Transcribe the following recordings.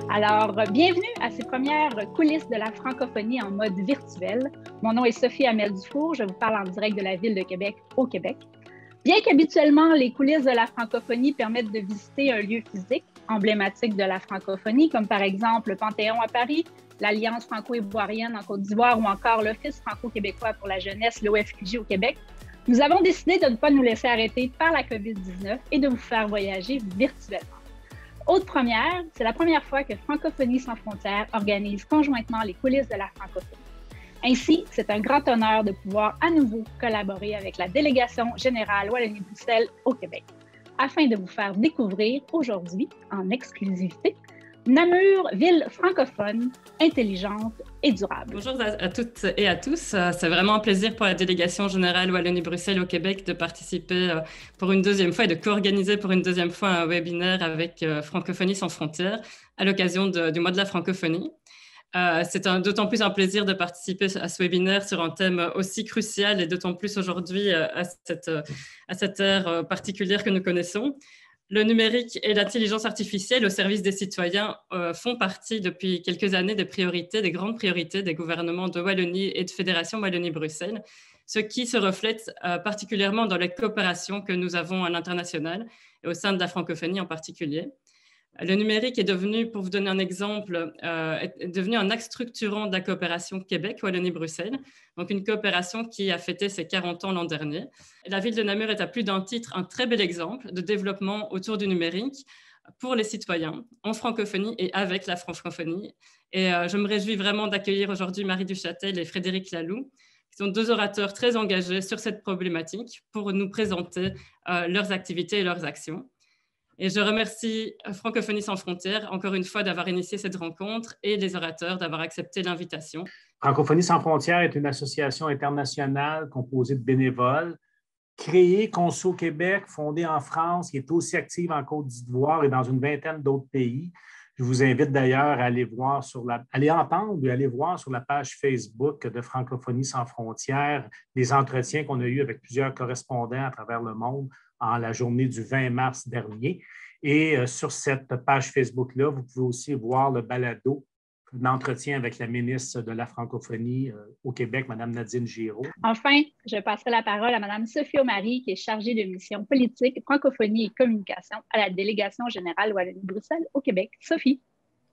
Bienvenue à ces premières coulisses de la francophonie en mode virtuel. Mon nom est Sophie Hamel-Dufour, je vous parle en direct de la ville de Québec, au Québec. Bien qu'habituellement, les coulisses de la francophonie permettent de visiter un lieu physique emblématique de la francophonie, comme par exemple le Panthéon à Paris, l'Alliance franco-ivoirienne en Côte d'Ivoire ou encore l'Office franco-québécois pour la jeunesse, l'OFQJ au Québec, nous avons décidé de ne pas nous laisser arrêter par la COVID-19 et de vous faire voyager virtuellement. Autre première, c'est la première fois que Francophonie sans frontières organise conjointement les coulisses de la francophonie. Ainsi, c'est un grand honneur de pouvoir à nouveau collaborer avec la délégation générale Wallonie-Bruxelles au Québec, afin de vous faire découvrir aujourd'hui, en exclusivité, Namur, ville francophone, intelligente et durable. Bonjour à toutes et à tous. C'est vraiment un plaisir pour la délégation générale Wallonie-Bruxelles au Québec de participer pour une deuxième fois et de co-organiser pour une deuxième fois un webinaire avec Francophonie sans frontières à l'occasion du mois de la francophonie. C'est d'autant plus un plaisir de participer à ce webinaire sur un thème aussi crucial et d'autant plus aujourd'hui à cette ère particulière que nous connaissons. Le numérique et l'intelligence artificielle au service des citoyens font partie depuis quelques années des grandes priorités des gouvernements de Wallonie et de Fédération Wallonie-Bruxelles, ce qui se reflète particulièrement dans les coopérations que nous avons à l'international et au sein de la francophonie en particulier. Le numérique est devenu, pour vous donner un exemple, est devenu un axe structurant de la coopération Québec-Wallonie-Bruxelles, donc une coopération qui a fêté ses 40 ans l'an dernier. La ville de Namur est à plus d'un titre un très bel exemple de développement autour du numérique pour les citoyens en francophonie et avec la francophonie. Et je me réjouis vraiment d'accueillir aujourd'hui Marie Duchâtel et Frédéric Laloux, qui sont deux orateurs très engagés sur cette problématique pour nous présenter leurs activités et leurs actions. Et je remercie Francophonie sans frontières, encore une fois, d'avoir initié cette rencontre et les orateurs d'avoir accepté l'invitation. Francophonie sans frontières est une association internationale composée de bénévoles, créée, conçue au Québec, fondée en France, qui est aussi active en Côte d'Ivoire et dans une vingtaine d'autres pays. Je vous invite d'ailleurs à aller voir aller entendre et aller voir sur la page Facebook de Francophonie sans frontières les entretiens qu'on a eus avec plusieurs correspondants à travers le monde en la journée du 20 mars dernier. Et sur cette page Facebook-là, vous pouvez aussi voir le balado d'entretien avec la ministre de la francophonie au Québec, Mme Nadine Giraud. Enfin, je passerai la parole à Mme Sophie O'Mary, qui est chargée de mission politique, francophonie et communication à la délégation générale Wallonie-Bruxelles au Québec. Sophie.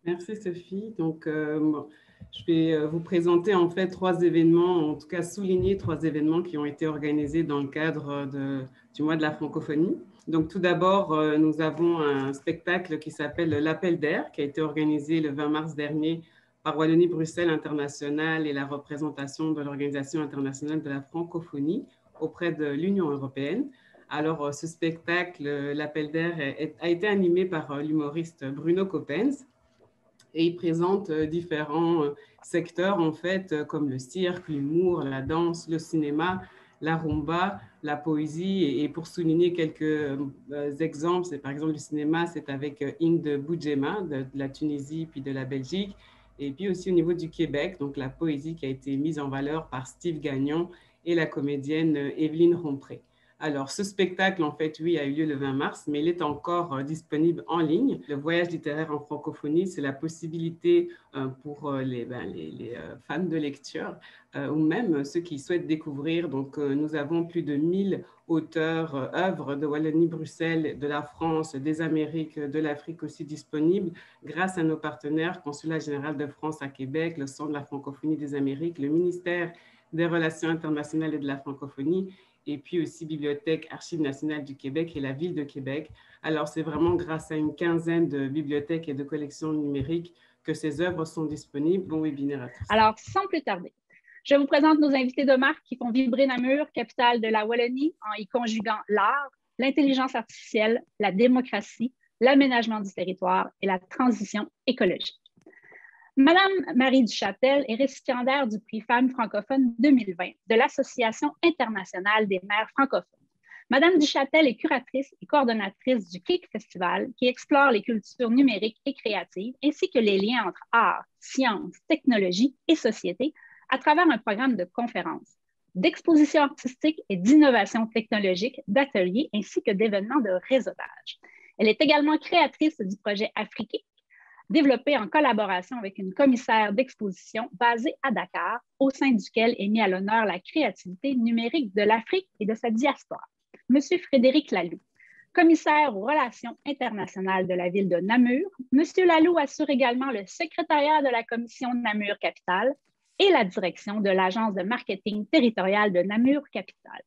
Merci Sophie. Donc, je vais vous présenter en fait trois événements, en tout cas souligner trois événements qui ont été organisés dans le cadre du mois de la francophonie. Donc, tout d'abord, nous avons un spectacle qui s'appelle l'Appel d'air, qui a été organisé le 20 mars dernier par Wallonie-Bruxelles International et la représentation de l'Organisation internationale de la francophonie auprès de l'Union européenne. Alors, ce spectacle, l'Appel d'air, a été animé par l'humoriste Bruno Coppens et il présente différents secteurs, en fait, comme le cirque, l'humour, la danse, le cinéma, la rumba, la poésie. Et pour souligner quelques exemples, c'est par exemple le cinéma, c'est avec Inde Boudjema de la Tunisie puis de la Belgique. Et puis aussi au niveau du Québec, donc la poésie qui a été mise en valeur par Steve Gagnon et la comédienne Evelyne Rompré. Alors, ce spectacle, en fait, oui, a eu lieu le 20 mars, mais il est encore disponible en ligne. Le voyage littéraire en francophonie, c'est la possibilité pour les fans de lecture ou même ceux qui souhaitent découvrir. Donc, nous avons plus de 1000 auteurs, œuvres de Wallonie-Bruxelles, de la France, des Amériques, de l'Afrique aussi disponibles grâce à nos partenaires, Consulat général de France à Québec, le Centre de la francophonie des Amériques, le ministère des Relations internationales et de la francophonie, et puis aussi Bibliothèque Archives nationales du Québec et la Ville de Québec. Alors, c'est vraiment grâce à une quinzaine de bibliothèques et de collections numériques que ces œuvres sont disponibles. Bon webinaire à tous. Alors, sans plus tarder, je vous présente nos invités de marque qui font vibrer Namur, capitale de la Wallonie, en y conjuguant l'art, l'intelligence artificielle, la démocratie, l'aménagement du territoire et la transition écologique. Madame Marie Duchâtel est récipiendaire du prix Femmes francophones 2020 de l'Association internationale des maires francophones. Madame Duchâtel est curatrice et coordonnatrice du KIC Festival qui explore les cultures numériques et créatives ainsi que les liens entre art, sciences, technologie et société à travers un programme de conférences, d'expositions artistiques et d'innovation technologique, d'ateliers ainsi que d'événements de réseautage. Elle est également créatrice du projet Afrique développé en collaboration avec une commissaire d'exposition basée à Dakar, au sein duquel est mis à l'honneur la créativité numérique de l'Afrique et de sa diaspora. M. Frédéric Laloux, commissaire aux relations internationales de la ville de Namur, M. Laloux assure également le secrétariat de la commission Namur-Capitale et la direction de l'agence de marketing territoriale de Namur-Capitale.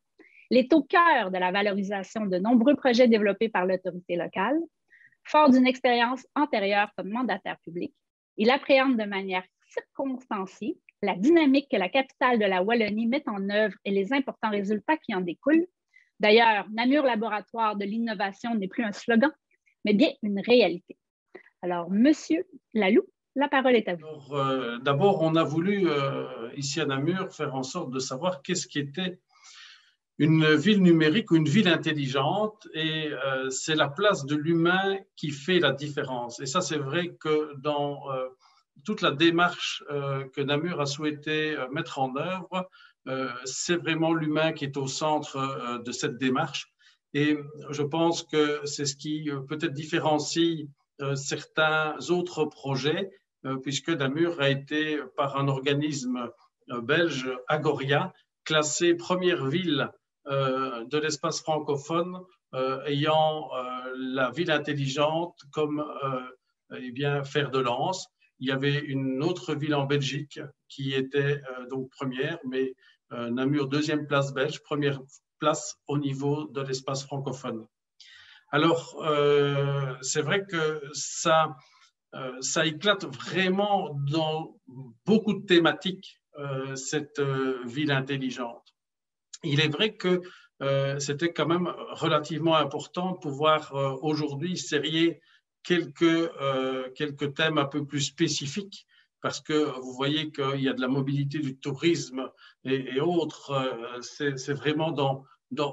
Il est au cœur de la valorisation de nombreux projets développés par l'autorité locale. Fort d'une expérience antérieure comme mandataire public, il appréhende de manière circonstanciée la dynamique que la capitale de la Wallonie met en œuvre et les importants résultats qui en découlent. D'ailleurs, Namur Laboratoire de l'innovation n'est plus un slogan, mais bien une réalité. Alors, Monsieur Laloux, la parole est à vous. D'abord, on a voulu, ici à Namur, faire en sorte de savoir qu'est-ce qui était une ville numérique ou une ville intelligente, et c'est la place de l'humain qui fait la différence. Et ça, c'est vrai que dans toute la démarche que Namur a souhaité mettre en œuvre, c'est vraiment l'humain qui est au centre de cette démarche. Et je pense que c'est ce qui peut-être différencie certains autres projets, puisque Namur a été, par un organisme belge, Agoria, classée première ville de l'espace francophone ayant la ville intelligente comme eh bien, fer de lance. Il y avait une autre ville en Belgique qui était donc première, mais Namur, deuxième place belge, première place au niveau de l'espace francophone. Alors, c'est vrai que ça éclate vraiment dans beaucoup de thématiques, cette ville intelligente. Il est vrai que c'était quand même relativement important de pouvoir aujourd'hui serrer quelques thèmes un peu plus spécifiques, parce que vous voyez qu'il y a de la mobilité du tourisme et autres. C'est vraiment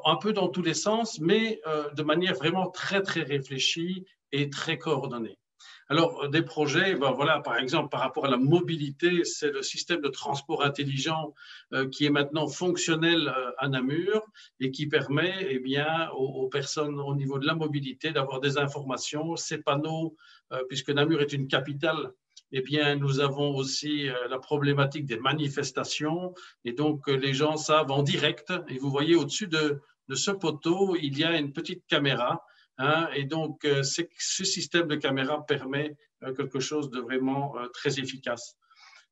un peu dans tous les sens, mais de manière vraiment très, très réfléchie et très coordonnée. Alors, des projets, ben voilà, par exemple, par rapport à la mobilité, c'est le système de transport intelligent qui est maintenant fonctionnel à Namur et qui permet eh bien, aux personnes au niveau de la mobilité d'avoir des informations. Ces panneaux, puisque Namur est une capitale, eh bien, nous avons aussi la problématique des manifestations, et donc les gens savent en direct, et vous voyez au-dessus de ce poteau, il y a une petite caméra. Et donc, ce système de caméra permet quelque chose de vraiment très efficace.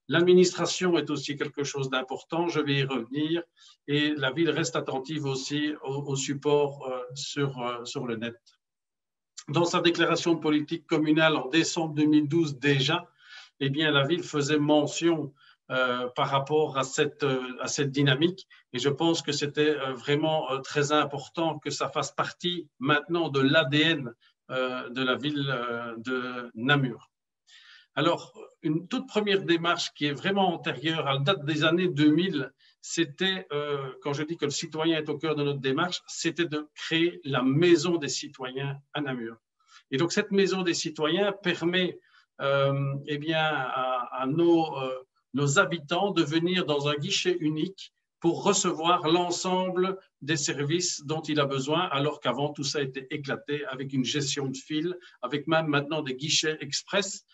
L'administration est aussi quelque chose d'important, je vais y revenir, et la ville reste attentive aussi au support sur le net. Dans sa déclaration de politique communale en décembre 2012 déjà, eh bien, la ville faisait mention par rapport à cette dynamique. Et je pense que c'était vraiment très important que ça fasse partie maintenant de l'ADN de la ville de Namur. Alors, une toute première démarche qui est vraiment antérieure à la date des années 2000, c'était, quand je dis que le citoyen est au cœur de notre démarche, c'était de créer la maison des citoyens à Namur. Et donc, cette maison des citoyens permet eh bien, à nos habitants de venir dans un guichet unique pour recevoir l'ensemble des services dont il a besoin, alors qu'avant, tout ça a été éclaté avec une gestion de fil, avec même maintenant des guichets express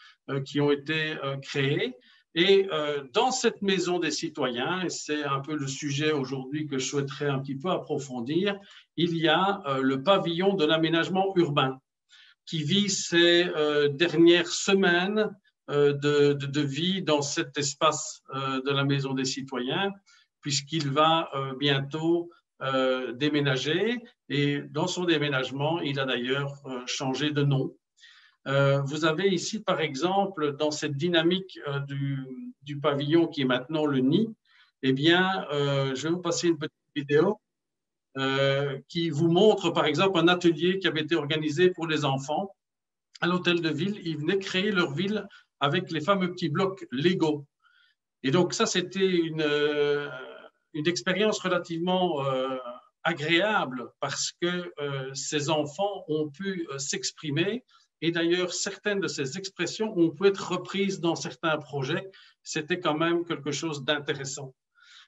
qui ont été créés. Et dans cette maison des citoyens, et c'est un peu le sujet aujourd'hui que je souhaiterais un petit peu approfondir, il y a le pavillon de l'aménagement urbain qui vit ces dernières semaines de vie dans cet espace de la Maison des Citoyens, puisqu'il va bientôt déménager. Et dans son déménagement, il a d'ailleurs changé de nom. Vous avez ici, par exemple, dans cette dynamique du pavillon qui est maintenant le nid, eh bien, je vais vous passer une petite vidéo qui vous montre, par exemple, un atelier qui avait été organisé pour les enfants à l'hôtel de ville. Ils venaient créer leur ville avec les fameux petits blocs Lego. Et donc, ça, c'était une expérience relativement agréable parce que ces enfants ont pu s'exprimer. Et d'ailleurs, certaines de ces expressions ont pu être reprises dans certains projets. C'était quand même quelque chose d'intéressant.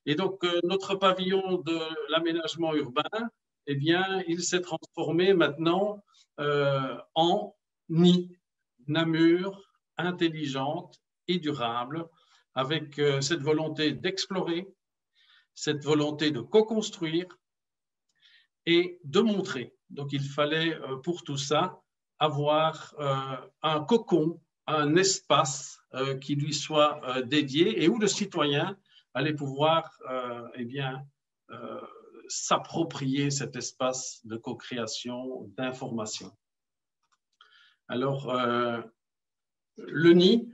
Et donc, notre pavillon de l'aménagement urbain, eh bien, il s'est transformé maintenant en nid, Namur intelligente et durable, avec cette volonté d'explorer, cette volonté de co-construire et de montrer. Donc, il fallait pour tout ça avoir un cocon, un espace qui lui soit dédié et où le citoyen allait pouvoir s'approprier cet espace de co-création, d'information. Alors, le nid,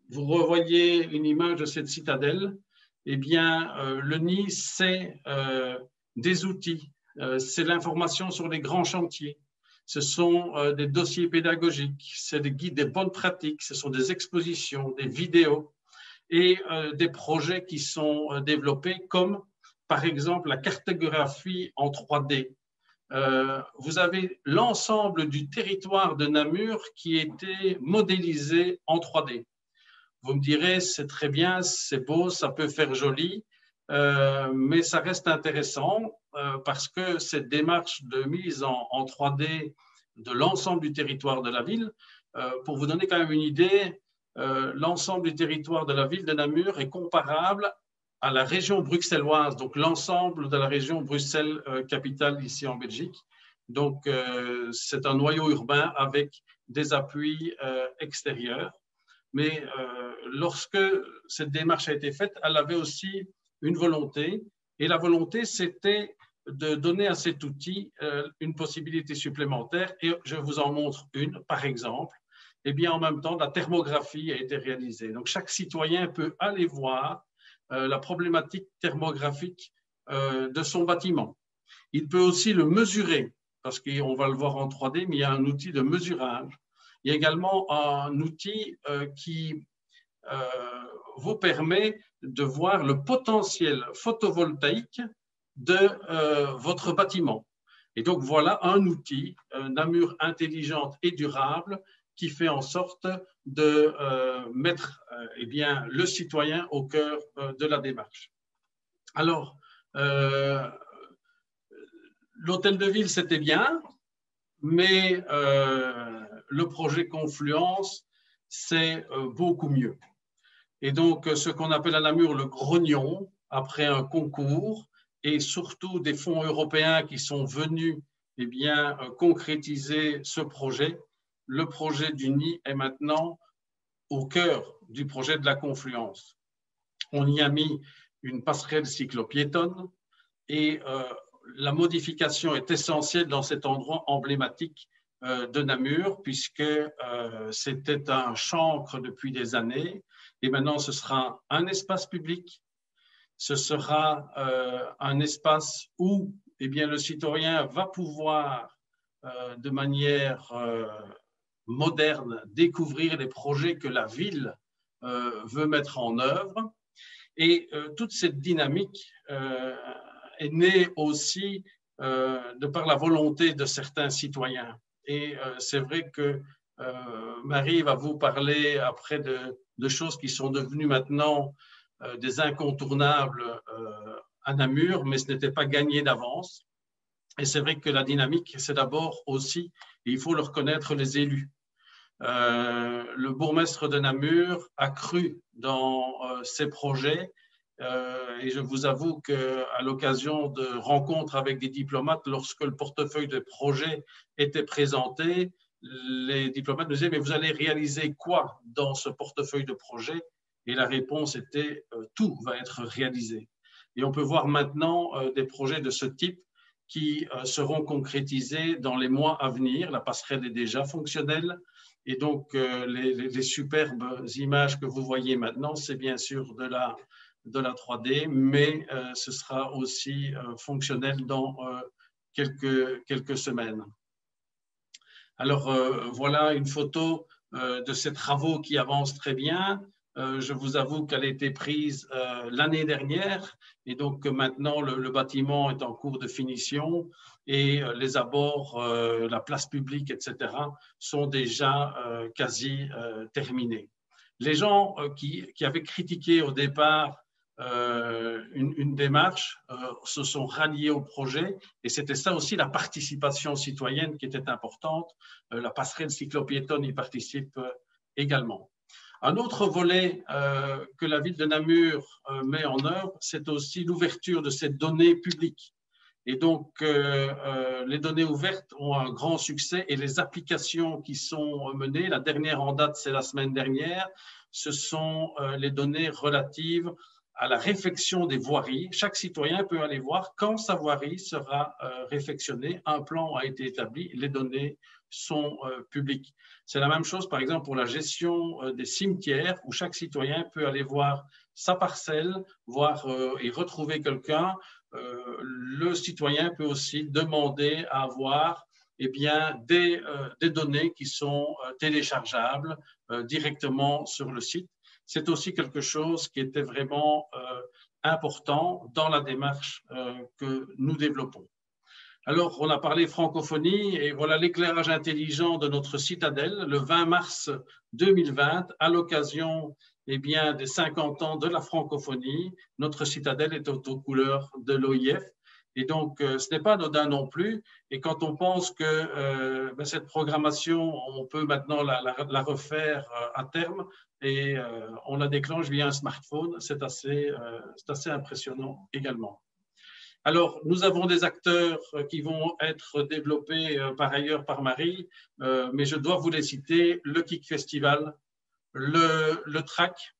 vous revoyez une image de cette citadelle, eh bien, le nid, c'est des outils, c'est l'information sur les grands chantiers, ce sont des dossiers pédagogiques, c'est des guides des bonnes pratiques, ce sont des expositions, des vidéos et des projets qui sont développés comme, par exemple, la cartographie en 3D. Vous avez l'ensemble du territoire de Namur qui était modélisé en 3D. Vous me direz, c'est très bien, c'est beau, ça peut faire joli, mais ça reste intéressant parce que cette démarche de mise en 3D de l'ensemble du territoire de la ville, pour vous donner quand même une idée, l'ensemble du territoire de la ville de Namur est comparable à la région bruxelloise, donc l'ensemble de la région Bruxelles-Capitale ici en Belgique. Donc, c'est un noyau urbain avec des appuis extérieurs. Mais lorsque cette démarche a été faite, elle avait aussi une volonté. Et la volonté, c'était de donner à cet outil une possibilité supplémentaire. Et je vous en montre une, par exemple. Eh bien, en même temps, la thermographie a été réalisée. Donc, chaque citoyen peut aller voir la problématique thermographique de son bâtiment. Il peut aussi le mesurer, parce qu'on va le voir en 3D, mais il y a un outil de mesurage. Il y a également un outil qui vous permet de voir le potentiel photovoltaïque de votre bâtiment. Et donc, voilà un outil, Namur intelligente et durable, qui fait en sorte de mettre le citoyen au cœur de la démarche. Alors, l'hôtel de ville, c'était bien, mais le projet Confluence, c'est beaucoup mieux. Et donc, ce qu'on appelle à Namur le grognon, après un concours, et surtout des fonds européens qui sont venus concrétiser ce projet, le projet du nid est maintenant au cœur du projet de la Confluence. On y a mis une passerelle cyclopiétonne et la modification est essentielle dans cet endroit emblématique de Namur, puisque c'était un chancre depuis des années, et maintenant ce sera un espace public, ce sera un espace où le citoyen va pouvoir de manière moderne découvrir les projets que la ville veut mettre en œuvre, et toute cette dynamique est née aussi de par la volonté de certains citoyens. Et c'est vrai que Marie va vous parler après de choses qui sont devenues maintenant des incontournables à Namur, mais ce n'était pas gagné d'avance. Et c'est vrai que la dynamique, c'est d'abord aussi, et il faut le reconnaître, les élus. Le bourgmestre de Namur a cru dans ces projets. Et je vous avoue qu'à l'occasion de rencontres avec des diplomates, lorsque le portefeuille de projet était présenté, les diplomates me disaient « mais vous allez réaliser quoi dans ce portefeuille de projet ?» Et la réponse était « tout va être réalisé ». Et on peut voir maintenant des projets de ce type qui seront concrétisés dans les mois à venir. La passerelle est déjà fonctionnelle. Et donc, les superbes images que vous voyez maintenant, c'est bien sûr de la 3D, mais ce sera aussi fonctionnel dans quelques semaines. Alors, voilà une photo de ces travaux qui avancent très bien. Je vous avoue qu'elle a été prise l'année dernière, et donc maintenant le bâtiment est en cours de finition et les abords, la place publique, etc. sont déjà quasi terminés. Les gens qui avaient critiqué au départ une démarche se sont ralliés au projet, et c'était ça aussi la participation citoyenne qui était importante. La passerelle cyclopiétonne y participe également. Un autre volet que la ville de Namur met en œuvre, c'est aussi l'ouverture de ces données publiques. Et donc, les données ouvertes ont un grand succès et les applications qui sont menées, la dernière en date, c'est la semaine dernière, ce sont les données relatives à la réfection des voiries. Chaque citoyen peut aller voir quand sa voirie sera réfectionnée. Un plan a été établi, les données sont publiques. C'est la même chose, par exemple, pour la gestion des cimetières, où chaque citoyen peut aller voir sa parcelle, voir et retrouver quelqu'un. Le citoyen peut aussi demander à avoir des données qui sont téléchargeables directement sur le site. C'est aussi quelque chose qui était vraiment important dans la démarche que nous développons. Alors, on a parlé francophonie et voilà l'éclairage intelligent de notre citadelle le 20 mars 2020 à l'occasion des 50 ans de la francophonie. Notre citadelle est aux couleurs de l'OIF et donc ce n'est pas anodin non plus. Et quand on pense que cette programmation, on peut maintenant la refaire à terme et on la déclenche via un smartphone, c'est assez impressionnant également. Alors, nous avons des acteurs qui vont être développés par ailleurs par Marie, mais je dois vous les citer, le Kick Festival, le TRAC,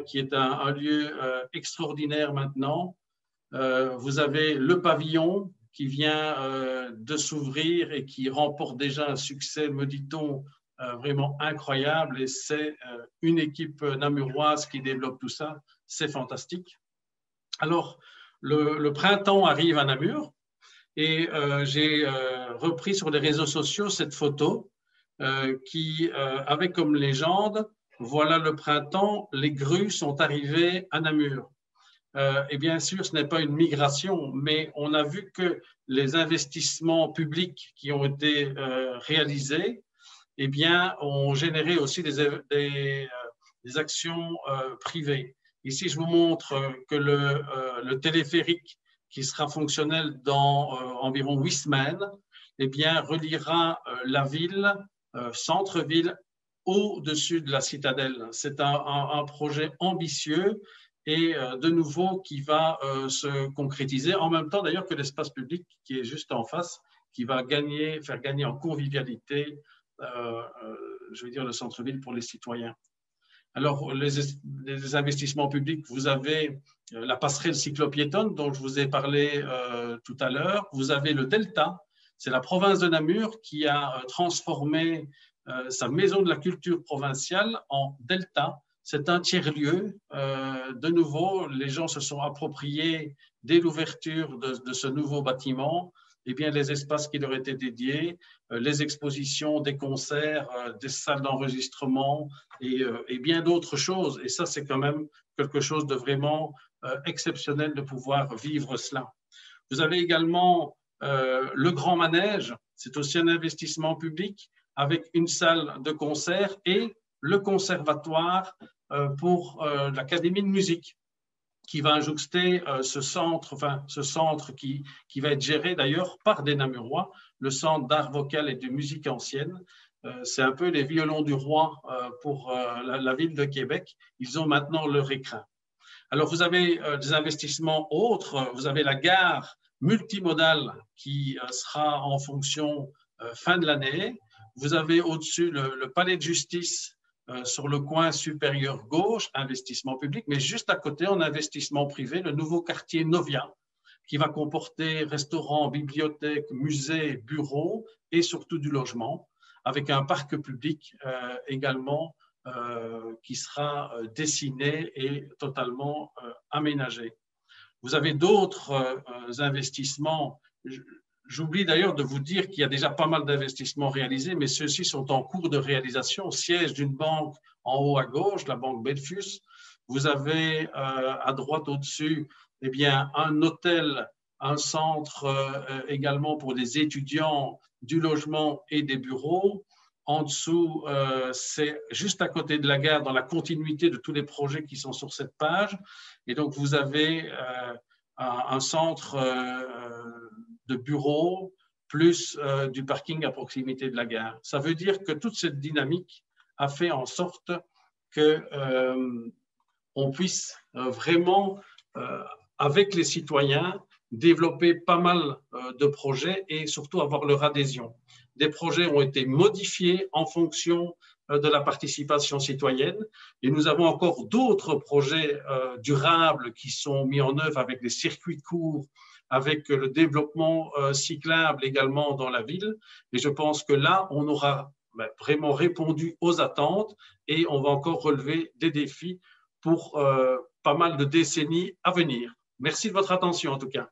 qui est un lieu extraordinaire maintenant. Vous avez le Pavillon qui vient de s'ouvrir et qui remporte déjà un succès, me dit-on, vraiment incroyable. Et c'est une équipe namuroise qui développe tout ça. C'est fantastique. Alors, le printemps arrive à Namur et j'ai repris sur les réseaux sociaux cette photo qui avait comme légende « Voilà le printemps, les grues sont arrivées à Namur ». Et bien sûr, ce n'est pas une migration, mais on a vu que les investissements publics qui ont été réalisés ont généré aussi des actions privées. Ici, je vous montre que le téléphérique qui sera fonctionnel dans environ 8 semaines, reliera la ville, centre-ville, au-dessus de la citadelle. C'est un projet ambitieux et de nouveau qui va se concrétiser en même temps d'ailleurs que l'espace public qui est juste en face, qui va faire gagner en convivialité, le centre-ville pour les citoyens. Alors, les investissements publics, vous avez la passerelle cyclopiétonne dont je vous ai parlé tout à l'heure. Vous avez le Delta, c'est la province de Namur qui a transformé sa maison de la culture provinciale en Delta. C'est un tiers-lieu. De nouveau, les gens se sont appropriés dès l'ouverture de ce nouveau bâtiment les espaces qui leur étaient dédiés, les expositions, des concerts, des salles d'enregistrement et bien d'autres choses. Et ça, c'est quand même quelque chose de vraiment exceptionnel de pouvoir vivre cela. Vous avez également le Grand Manège, c'est aussi un investissement public avec une salle de concert et le conservatoire pour l'Académie de musique, qui va jouxter ce centre qui va être géré d'ailleurs par des Namurois, le Centre d'art vocal et de musique ancienne. C'est un peu les violons du roi pour la ville de Québec. Ils ont maintenant leur écrin. Alors, vous avez des investissements autres. Vous avez la gare multimodale qui sera en fonction fin de l'année. Vous avez au-dessus le palais de justice sur le coin supérieur gauche, investissement public, mais juste à côté, en investissement privé, le nouveau quartier Novia, qui va comporter restaurants, bibliothèques, musées, bureaux et surtout du logement, avec un parc public également qui sera dessiné et totalement aménagé. Vous avez d'autres investissements. J'oublie d'ailleurs de vous dire qu'il y a déjà pas mal d'investissements réalisés, mais ceux-ci sont en cours de réalisation. Au siège d'une banque en haut à gauche, la banque Belfus. Vous avez à droite au-dessus un hôtel, un centre également pour des étudiants, du logement et des bureaux. En dessous, c'est juste à côté de la gare, dans la continuité de tous les projets qui sont sur cette page. Et donc, vous avez un centre de bureaux, plus du parking à proximité de la gare. Ça veut dire que toute cette dynamique a fait en sorte que on puisse vraiment, avec les citoyens, développer pas mal de projets et surtout avoir leur adhésion. Des projets ont été modifiés en fonction de la participation citoyenne et nous avons encore d'autres projets durables qui sont mis en œuvre avec des circuits courts, avec le développement cyclable également dans la ville. Et je pense que là, on aura vraiment répondu aux attentes et on va encore relever des défis pour pas mal de décennies à venir. Merci de votre attention en tout cas.